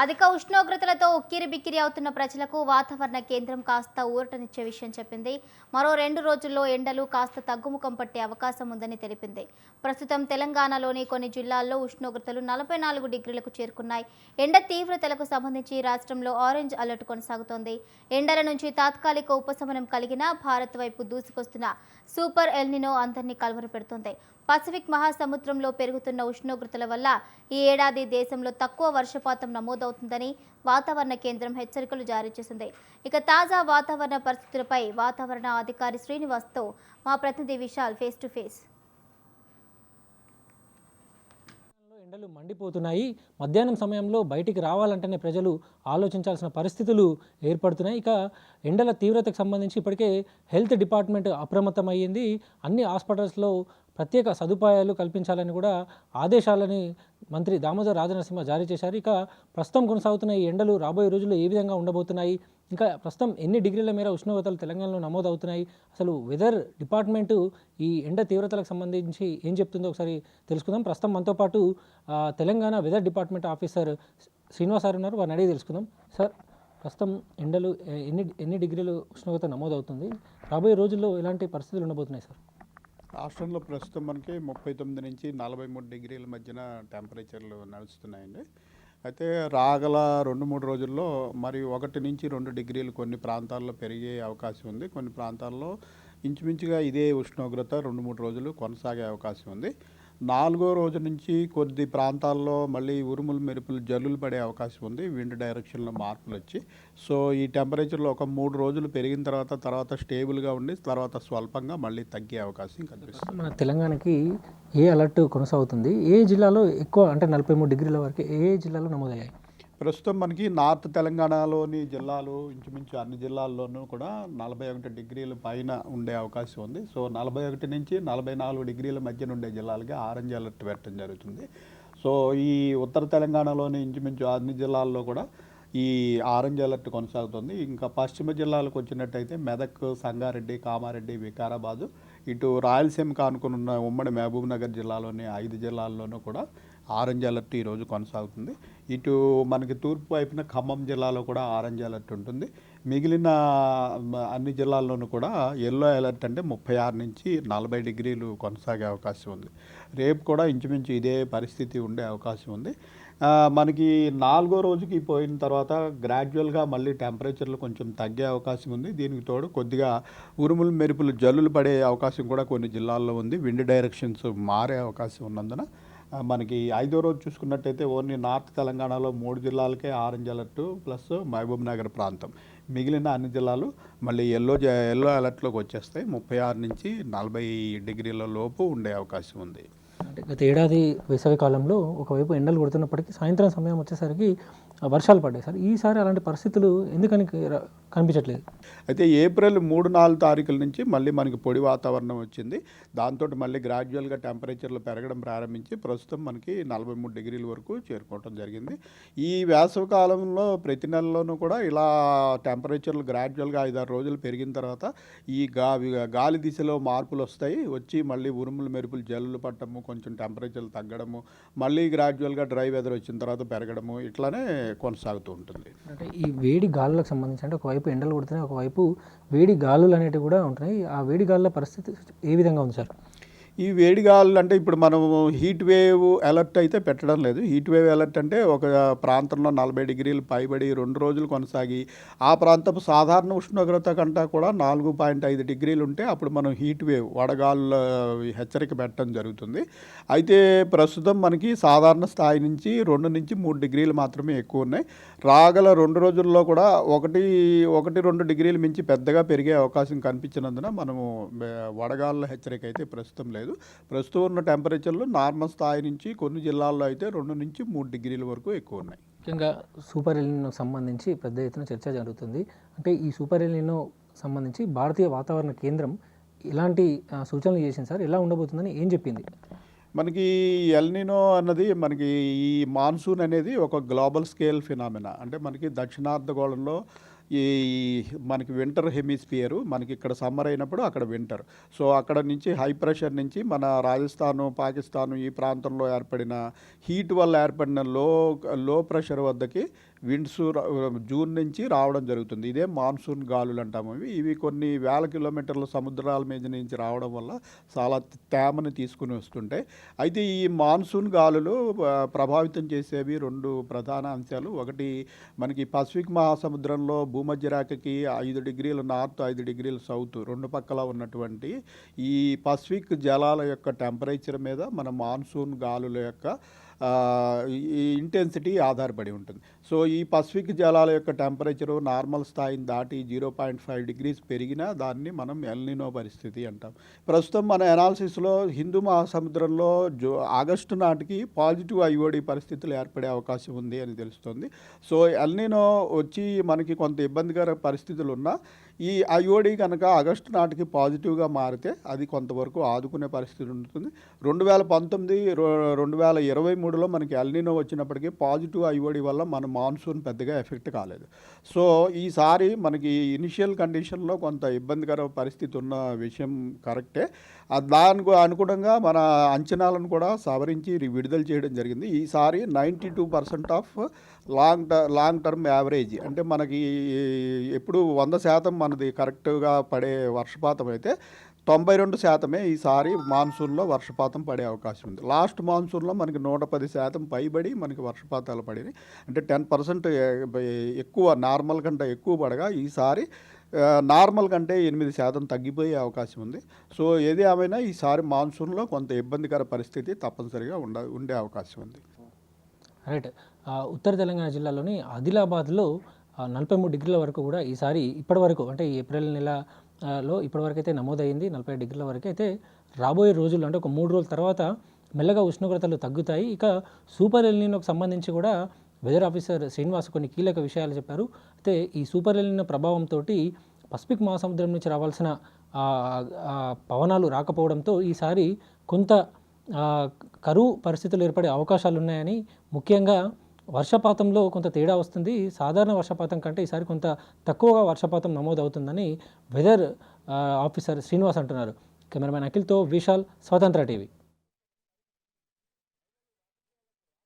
అధిక ఉష్ణోగ్రతలతో ఉక్కిరిబిక్కిరి అవుతున్న ప్రజలకు వాతావరణ కేంద్రం కాస్త ఊరటనిచ్చే విషయం చెప్పింది. మరో 2 రోజుల్లో ఎండలు కాస్త తగ్గుముఖం పట్టే అవకాశం ఉందని తెలిపింది. ప్రస్తుతం తెలంగాణలోని కొన్ని జిల్లాల్లో ఉష్ణోగ్రతలు 44 డిగ్రీలకు చేరుకున్నాయి. ఎండ తీవ్రతలకు సంబంధించి రాష్ట్రంలో ఆరెంజ్ అలర్ట్ కొనసాగుతోంది. ఎండల నుంచి తాత్కాలిక ఉపశమనం కలిగిన భారత్ వైపు దూసుకొస్తున్న సూపర్ ఎల్నినో అందరినీ కలవరపెడుతోంది. పసిఫిక్ మహాసముద్రంలో పెరుగుతున్న ఉష్ణోగ్రతల వల్ల ఈ ఏడాది దేశంలో తక్కువ వర్షపాతం నమోదవుతుందని వాతావరణ కేంద్రం హెచ్చరికలు జారీ చేసింది. ఇక తాజా వాతావరణ పరిస్థితులపై వాతావరణ అధికారి శ్రీనివాస్తో మా ప్రతినిధి విశాల్ ఫేస్ టు ఫేస్. ఎండలు మండిపోతున్నాయి. మధ్యాహ్నం సమయంలో బయటికి రావాలంటేనే ప్రజలు ఆలోచించాల్సిన పరిస్థితులు ఏర్పడుతున్నాయి. ఇక ఎండల తీవ్రతకు సంబంధించి ఇప్పటికే హెల్త్ డిపార్ట్మెంట్ అప్రమత్తమయ్యింది. అన్ని హాస్పిటల్స్లో ప్రత్యేక సదుపాయాలు కల్పించాలని కూడా ఆదేశాలని మంత్రి దామోదర్ రాజనరసింహ జారీ చేశారు. ఇక ప్రస్తుతం కొనసాగుతున్న ఈ ఎండలు రాబోయే రోజుల్లో ఏ విధంగా ఉండబోతున్నాయి, ఇంకా ప్రస్తుతం ఎన్ని డిగ్రీల మేర ఉష్ణోగ్రతలు తెలంగాణలో నమోదవుతున్నాయి, అసలు వెదర్ డిపార్ట్మెంటు ఈ ఎండ తీవ్రతలకు సంబంధించి ఏం చెప్తుందో ఒకసారి తెలుసుకుందాం. ప్రస్తుతం మనతో పాటు Telangana weather department officer Srinivas sir ఉన్నారు. వారిని అడిగి తెలుసుకుందాం. సార్, ప్రస్తుతం ఎండలు ఎన్ని డిగ్రీలు ఉష్ణోగ్రత నమోదవుతుంది, రాబోయే రోజుల్లో ఎలాంటి పరిస్థితులు ఉండబోతున్నాయి సార్? రాష్ట్రంలో ప్రస్తుతం మనకి 39 నుంచి 43 డిగ్రీల మధ్యన టెంపరేచర్లు నడుస్తున్నాయండి. అయితే రాగల 2-3 రోజుల్లో మరి 1 నుంచి 2 డిగ్రీలు కొన్ని ప్రాంతాల్లో పెరిగే అవకాశం ఉంది. కొన్ని ప్రాంతాల్లో ఇంచుమించుగా ఇదే ఉష్ణోగ్రత 2-3 రోజులు కొనసాగే అవకాశం ఉంది. 4వ రోజు నుంచి కొద్ది ప్రాంతాల్లో మళ్ళీ ఉరుములు మెరుపులు జల్లులు పడే అవకాశం ఉంది. విండ్ డైరెక్షన్లో మార్పులు వచ్చి ఈ టెంపరేచర్లో ఒక 3 రోజులు పెరిగిన తర్వాత స్టేబుల్గా ఉండి తర్వాత స్వల్పంగా మళ్ళీ తగ్గే అవకాశం కనిపిస్తుంది. మన తెలంగాణకి ఏ అలర్ట్ కొనసాగుతుంది? ఏ జిల్లాలో ఎక్కువ, అంటే 43 డిగ్రీల వరకు ఏ జిల్లాలో నమోదయ్యాయి? ప్రస్తుతం మనకి నార్త్ తెలంగాణలోని జిల్లాలు ఇంచుమించు అన్ని జిల్లాల్లోనూ కూడా 41 డిగ్రీల పైన ఉండే అవకాశం ఉంది. 41 నుంచి 44 డిగ్రీల మధ్యన ఉండే జిల్లాలకి ఆరెంజ్ అలర్ట్ పెట్టడం జరుగుతుంది. ఈ ఉత్తర తెలంగాణలోని ఇంచుమించు అన్ని జిల్లాల్లో కూడా ఈ ఆరెంజ్ అలర్ట్ కొనసాగుతుంది. ఇంకా పశ్చిమ జిల్లాలకు వచ్చినట్టయితే మెదక్, సంగారెడ్డి, కామారెడ్డి, వికారాబాదు, ఇటు రాయలసీమకు ఆనుకున్న ఉమ్మడి మహబూబ్ నగర్ జిల్లాలోని 5 జిల్లాల్లోనూ కూడా ఆరెంజ్ అలర్ట్ ఈరోజు కొనసాగుతుంది. ఇటు మనకి తూర్పు వైపున ఖమ్మం జిల్లాలో కూడా ఆరెంజ్ అలర్ట్ ఉంటుంది. మిగిలిన అన్ని జిల్లాల్లోనూ కూడా ఎల్లో అలర్ట్, అంటే 36 నుంచి 40 డిగ్రీలు కొనసాగే అవకాశం ఉంది. రేపు కూడా ఇంచుమించు ఇదే పరిస్థితి ఉండే అవకాశం ఉంది. మనకి 4వ రోజుకి పోయిన తర్వాత గ్రాడ్యువల్గా మళ్ళీ టెంపరేచర్లు కొంచెం తగ్గే అవకాశం ఉంది. దీనికి తోడు కొద్దిగా ఉరుములు మెరుపులు జల్లులు పడే అవకాశం కూడా కొన్ని జిల్లాల్లో ఉంది. విండ్ డైరెక్షన్స్ మారే అవకాశం ఉన్నందున మనకి 5వ రోజు చూసుకున్నట్టయితే ఓన్లీ నార్త్ తెలంగాణలో 3 జిల్లాలకే orange alert plus Mahbubnagar ప్రాంతం, మిగిలిన అన్ని జిల్లాలు మళ్ళీ ఎల్లో అలర్ట్లోకి వచ్చేస్తాయి. 36 నుంచి 40 డిగ్రీల లోపు ఉండే అవకాశం ఉంది. అంటే గత ఏడాది వేసవి కాలంలో ఒకవైపు ఎండలు కొడుతున్నప్పటికీ సాయంత్రం సమయం వచ్చేసరికి వర్షాలు పడ్డాయి సార్. ఈసారి అలాంటి పరిస్థితులు ఎందుకని కనిపించట్లేదు? అయితే ఏప్రిల్ 3-4 తారీఖుల నుంచి మళ్ళీ మనకి పొడి వాతావరణం వచ్చింది. దాంతో మళ్ళీ గ్రాడ్యువల్గా టెంపరేచర్లు పెరగడం ప్రారంభించి ప్రస్తుతం మనకి 43 డిగ్రీల వరకు చేరుకోవడం జరిగింది. ఈ వేసవి కాలంలో ప్రతి నెలలోనూ కూడా ఇలా టెంపరేచర్లు గ్రాడ్యువల్గా 5-6 రోజులు పెరిగిన తర్వాత ఈ గాలి దిశలో మార్పులు వస్తాయి. వచ్చి మళ్ళీ ఉరుములు మెరుపులు జల్లులు పట్టడము, కొంచెం టెంపరేచర్లు తగ్గడము, మళ్ళీ గ్రాడ్యువల్గా డ్రై వెదర్ వచ్చిన తర్వాత పెరగడము, ఇట్లానే కొనసాగుతూ ఉంటుంది. అంటే ఈ వేడి గాలులకు సంబంధించి, అంటే ఒకవైపు ఎండలు కొడుతున్నాయి, ఒకవైపు వేడి గాలులు అనేటివి కూడా ఉంటున్నాయి. ఆ వేడి గాలుల పరిస్థితి ఏ విధంగా ఉంది సార్? ఈ వేడి గాలులు అంటే ఇప్పుడు మనం హీట్ వేవ్ అలర్ట్ అయితే పెట్టడం లేదు. హీట్ వేవ్ అలర్ట్ అంటే ఒక ప్రాంతంలో 40 డిగ్రీలు పైబడి 2 రోజులు కొనసాగి ఆ ప్రాంతపు సాధారణ ఉష్ణోగ్రత కంటే కూడా 4.5 డిగ్రీలు ఉంటే అప్పుడు మనం హీట్ వేవ్ వడగాలుల హెచ్చరిక పెట్టడం జరుగుతుంది. అయితే ప్రస్తుతం మనకి సాధారణ స్థాయి నుంచి 2 నుంచి 3 డిగ్రీలు మాత్రమే ఎక్కువ ఉన్నాయి. రాగల 2 రోజుల్లో కూడా 1-2 డిగ్రీలు మించి పెద్దగా పెరిగే అవకాశం కనిపించినందున మనము వడగాలుల హెచ్చరిక అయితే ప్రస్తుతం లేదు. ప్రస్తుతం ఉన్న టెంపరేచర్లు నార్మల్ స్థాయి నుంచి కొన్ని జిల్లాల్లో అయితే 2 నుంచి 3 డిగ్రీల వరకు ఎక్కువ ఉన్నాయి. ముఖ్యంగా సూపర్ ఎల్నినో సంబంధించి పెద్ద ఎత్తున చర్చ జరుగుతుంది. అంటే ఈ సూపర్ ఎల్నినో సంబంధించి భారతీయ వాతావరణ కేంద్రం ఎలాంటి సూచనలు చేసింది సార్? ఎలా ఉండబోతుందని ఏం చెప్పింది? మనకి ఎల్నినో అన్నది మనకి ఈ మాన్సూన్ అనేది ఒక గ్లోబల్ స్కేల్ ఫినామినా. అంటే మనకి దక్షిణార్ధగోళంలో ఈ మనకి వింటర్ హెమిస్ఫియరు, మనకి ఇక్కడ సమ్మర్ అయినప్పుడు అక్కడ వింటర్. సో అక్కడ నుంచి హై ప్రెషర్ నుంచి మన రాజస్థాను, పాకిస్తాను ఈ ప్రాంతంలో ఏర్పడిన హీట్ వల్ల ఏర్పడిన లో ప్రెషర్ వద్దకి విండ్స్ జూన్ నుంచి రావడం జరుగుతుంది. ఇదే మాన్సూన్ గాలులు అంటాము. ఇవి కొన్ని వేల కిలోమీటర్ల సముద్రాల మీద నుంచి రావడం వల్ల చాలా తేమని తీసుకుని వస్తుంటాయి. అయితే ఈ మాన్సూన్ గాలులు ప్రభావితం చేసేవి 2 ప్రధాన అంశాలు. ఒకటి మనకి పసిఫిక్ మహాసముద్రంలో భూమధ్య రేఖకి 5 డిగ్రీల నార్త్, 5 డిగ్రీల సౌత్ 2 పక్కల ఉన్నటువంటి ఈ పసిఫిక్ జలాల యొక్క టెంపరేచర్ మీద మన మాన్సూన్ గాలుల యొక్క ఈ ఇంటెన్సిటీ ఆధారపడి ఉంటుంది. సో ఈ పసిఫిక్ జలాల యొక్క టెంపరేచరు నార్మల్ స్థాయిని దాటి 0.5 డిగ్రీస్ పెరిగినా దాన్ని మనం ఎల్నినో పరిస్థితి అంటాం. ప్రస్తుతం మన ఎనాలిసిస్లో హిందూ మహాసముద్రంలో ఆగస్టు నాటికి పాజిటివ్ ఐఓడి పరిస్థితులు ఏర్పడే అవకాశం ఉంది అని తెలుస్తుంది. సో ఎల్నినో వచ్చి మనకి కొంత ఇబ్బందికర పరిస్థితులు ఉన్నా ఈ ఐఓడి కనుక ఆగస్టు నాటికి పాజిటివ్గా మారితే అది కొంతవరకు ఆదుకునే పరిస్థితి ఉంటుంది. 2019, 2023లో మనకి ఎల్నినో వచ్చినప్పటికీ పాజిటివ్ ఐఓడి వల్ల మన మాన్సూన్ పెద్దగా ఎఫెక్ట్ కాలేదు. సో ఈసారి మనకి ఇనిషియల్ కండిషన్లో కొంత ఇబ్బందికర పరిస్థితి ఉన్న విషయం కరెక్టే. దానికి అనుగుణంగా మన అంచనాలను కూడా సవరించి విడుదల చేయడం జరిగింది. ఈసారి 92% ఆఫ్ లాంగ్ టర్మ్ యావరేజ్, అంటే మనకి ఎప్పుడు 100% మనది కరెక్ట్గా పడే వర్షపాతం అయితే 92% ఈసారి మాన్సూన్లో వర్షపాతం పడే అవకాశం ఉంది. లాస్ట్ మాన్సూన్లో మనకి 110% పైబడి మనకి వర్షపాతాలు పడినాయి. అంటే 10% ఎక్కువ, నార్మల్ కంటే ఎక్కువ పడగా ఈసారి నార్మల్ కంటే 8% తగ్గిపోయే అవకాశం ఉంది. సో ఏది ఏమైనా ఈసారి మాన్సూన్లో కొంత ఇబ్బందికర పరిస్థితి తప్పనిసరిగా ఉండే అవకాశం ఉంది. రైట్. ఉత్తర తెలంగాణ జిల్లాలోని ఆదిలాబాద్లో 43 డిగ్రీల వరకు కూడా ఈసారి ఇప్పటి వరకు, అంటే ఏప్రిల్ నెలలో ఇప్పటివరకు అయితే నమోదైంది 40 డిగ్రీల వరకు. అయితే రాబోయే రోజుల్లో, అంటే ఒక 3 రోజుల తర్వాత మెల్లగా ఉష్ణోగ్రతలు తగ్గుతాయి. ఇక సూపర్ ఎల్నినోకి సంబంధించి కూడా వెదర్ ఆఫీసర్ శ్రీనివాస్ కొన్ని కీలక విషయాలు చెప్పారు. అయితే ఈ సూపర్ ఎల్నినో ప్రభావంతో పసిఫిక్ మహాసముద్రం నుంచి రావాల్సిన పవనాలు రాకపోవడంతో ఈసారి కొంత కరువు పరిస్థితులు ఏర్పడే అవకాశాలు ఉన్నాయని, ముఖ్యంగా వర్షపాతంలో కొంత తేడా వస్తుంది. సాధారణ వర్షపాతం కంటే ఈసారి కొంత తక్కువగా వర్షపాతం నమోదవుతుందని వెదర్ ఆఫీసర్ శ్రీనివాస్ అంటున్నారు. కెమెరామెన్ అఖిల్తో విశాల్, స్వతంత్ర టీవీ.